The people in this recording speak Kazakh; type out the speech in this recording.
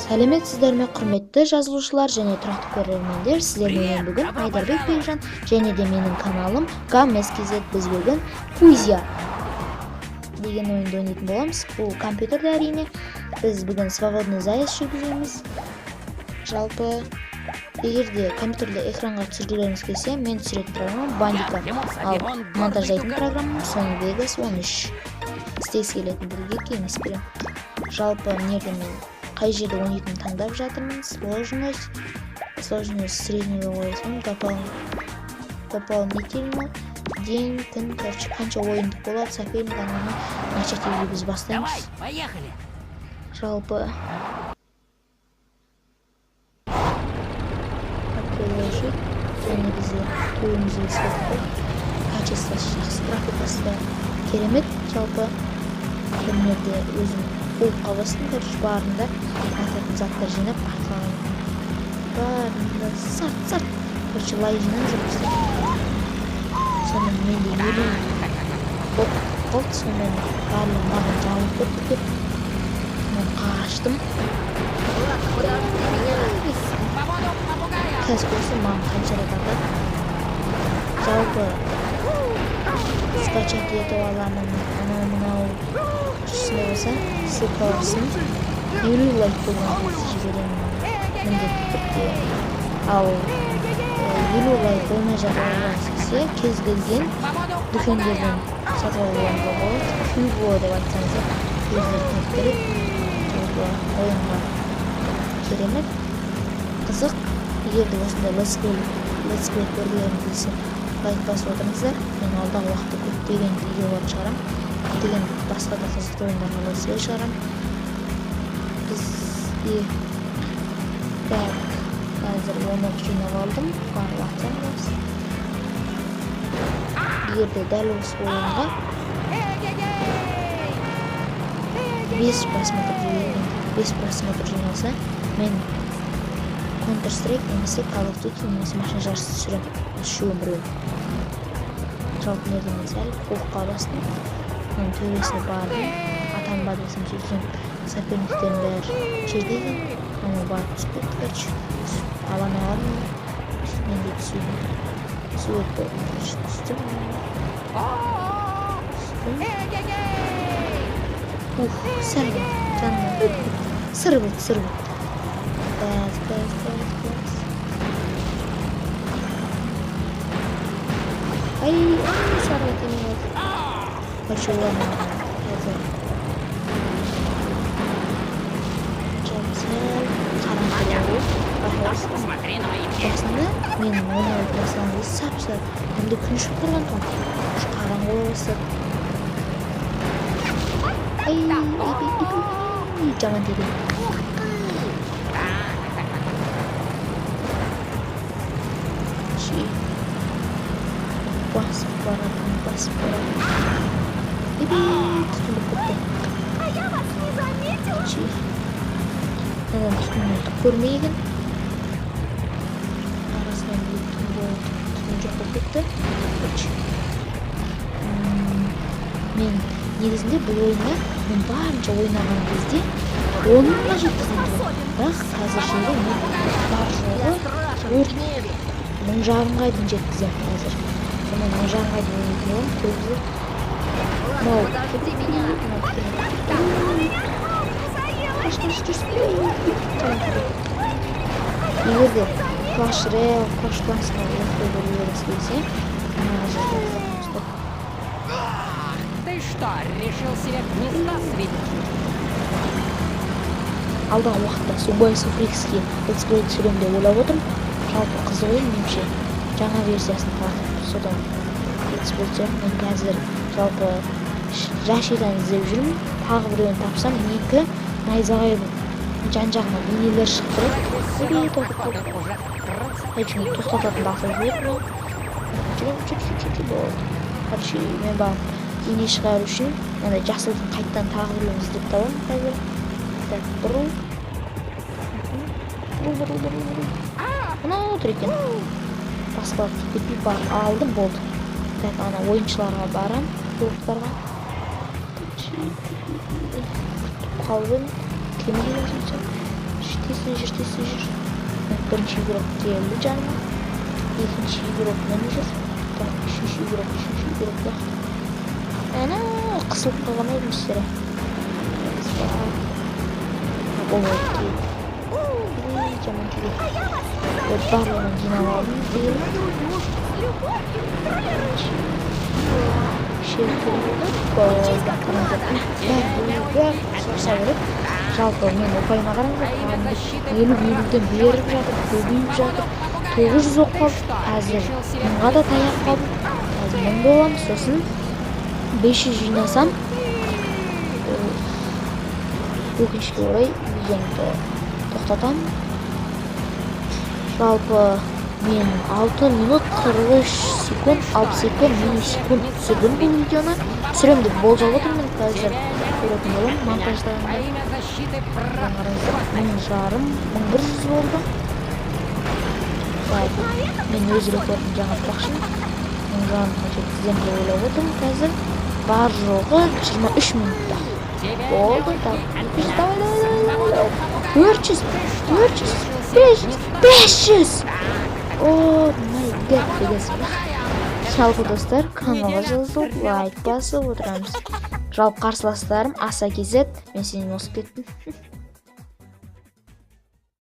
Сәлеметсіздер ме, құрметті жазылушылар және тұрақты көрермендер. Сіздермен бүгін Айдарбек Бекжан және де менің каналым КУЗЯ. Біз бүгін КУЗЯ деген ойынды ойнайтын боламыз. Бұл компьютерде әрине. Біз бүгін свободный заезд жүргіземіз. Жалпы егерде компьютерде экранға түсіргілеріңіз келсе, мен түсіретін программа Бандика, ал монтаждайтын программа Sony Vegas 13. Істегісі келетіндерге кеңес беремін. Жалпы нерде мен қай жерде ойнайтынын таңдап жатырмын. Сложность среднего қойсам, дополнительно день, күн, короче, қанша ойындық болады, соперник ананы начать етуге біз бастаймыз. Жалпы приложить және бізде туымызды ескертіп, качествосы жақсы, графикасы да керемет. Жалпы кімдерде өзім қолыққа бастым, короче, барында айтатын заттар жинап, артылған барында сарт, короче, лай жинап жүрмізді. Сонымен менде елу болды, сонымен барлығы маған жауып көрді деп мен қаштым. Қазір көрсем маған қаншада барды. Жалпы скачать етіп аламын, анау жүрсіне болса ссылкаласын елу лайк болған кезде жіберемін міндетті түрде. Ал елу лайк болмай жатырған келсе, кез келген дүкендерден сатып алуға болады. КУЗЯ деп айтсаңыздар, көздер көтеріп, жалпы ойынға керемет, қызық. Егерде осындай летсплей көргілерің келсе, лайк басып отырыңыздар. Мен алдағы уақытта көптеген видеолар шығарам, көптеген басқа да қызықты ойындарға летсплей шығарам. Бізде қазір 10 жинап алдым, барлық атсаңыз. Егерде дәл осы ойынға 5 просмотр жиналса, мен Counter-Strike немесе Call of Duty немесе машина жарысы түсіремін. Үшеуін біреуін. Жалпы нерден сәл қолыққа бастым. Мен төресіне бардым. Атам бадысын сөйтсем, соперниктерін бәрі жерде екен. Ама барып түсіп кетті, короче. Алан алармын. Мен де түсуім. Түсует болды. Түстім. Сәл болды. Жанымнан өтті. Сыр болды. Бәз. Ай, сарылы темей oldu. Короче, олармын. Қазір. Жамсел, қараңғылау. Басында мен ойнауып басылаңыз сап-сап. Әмді күн шығып тұрған тұғын. Қараңғылау бастады. Ай, жаман деді. Басып баратын. Тұтынып көпті. Тұтынып көрмейген. Арасынан тұтын жоқ болып кетті. Мен негізінде бұл ойынға мен барынша ойнаған кезде 10-ға жеткізген тұғын. Бірақ қазір жерде мен бар жоғы 10,5-ға дейін жеткізем қазір. Мен жаңға дейін көзі егерде Clash Royale, Clash Clans'қа өтті көрілеріңіз келсе, алдағы уақытта Subway Surfex'ке летсплей түсірем деп ойлап отырмын. Жалпы қызық ойын меніңше. Жаңа версиясын тартып, содан летсплей. Мен қазір жалпы Рашидан іздеп жүрмін. Тағы біреуін тапсам, екі найзағай жан-жағына бейнелер шықтырып, тоқтататын басып жүрмін. Жүріп болды. Короче, мен бағым бейне шығару үшін жасылдың қайттан тағы біреуін іздеп табамын қазір. Бұрыл. Мынау отыр екен. Басқа кетпей барып алдым, болды. Ана ойыншыларға барам, қорықтарға. қалбын кемеге Тез жүр. Бірінші игрок келді жаныма. Екінші игрок мені жүр. Үшінші игрок да. Әне, қысылып қалған едім сірә. Ол өтті. Жаман күйде. Барлығын жинап алдым. Жалпы мен ұпайыма қараңыздар, 50-50-ден беріп жатыр, көбейіп жатыр, 900 оқып қалды. Қазір 1000-ға да таяп қалдым. Қазір 1000 боламын, сосын 500 жинасам, өкінішке орай видеомды тоқтатамын. Жалпы мен 6 минут 43 секунд, 62 миллисекунд түсірдім бұл видеоны. Түсірем деп болжап отырмын. Қазір көретін боламын монтаждағанда. Қараңыздар, 1500-1100 болды. Мен өз рекордын жаңартпақшымын. 1000-ға жеткізем деп ойлап отырмын. Қазір бар жоғы 23 минутта болды. 400, 500. О, май гад дегенсің. Жалпы достар, каналға жазылып, лайк басып отырамыз. Жалпы қарсыластарым аса кезет, мен сенен осып кеттім.